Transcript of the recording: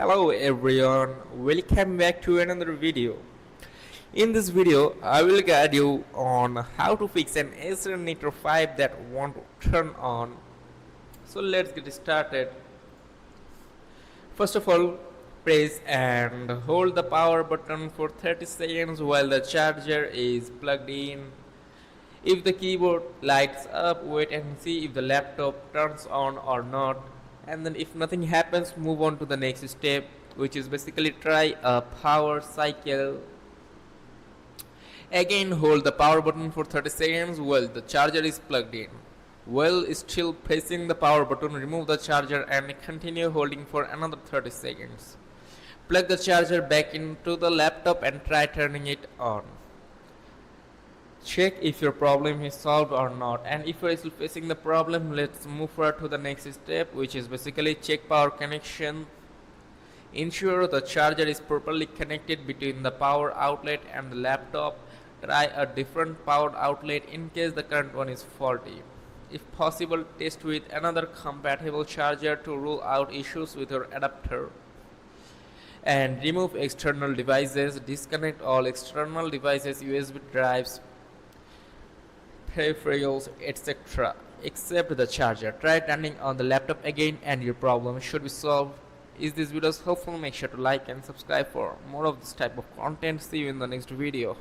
Hello everyone, welcome back to another video. In this video, I will guide you on how to fix an Acer Nitro 5 that won't turn on. So let's get started. First of all, press and hold the power button for 30 seconds while the charger is plugged in. If the keyboard lights up, wait and see if the laptop turns on or not. And then if nothing happens, move on to the next step, which is basically try a power cycle. Again, hold the power button for 30 seconds while the charger is plugged in. While still pressing the power button, remove the charger and continue holding for another 30 seconds. Plug the charger back into the laptop and try turning it on. Check if your problem is solved or not, and if you are still facing the problem, let's move forward to the next step, which is basically check power connection. Ensure the charger is properly connected between the power outlet and the laptop. Try a different power outlet in case the current one is faulty. If possible, test with another compatible charger to rule out issues with your adapter. And remove external devices. Disconnect all external devices, USB drives, peripherals, etc. except the charger. Try turning on the laptop again and your problem should be solved. Is this video helpful? Make sure to like and subscribe for more of this type of content. See you in the next video.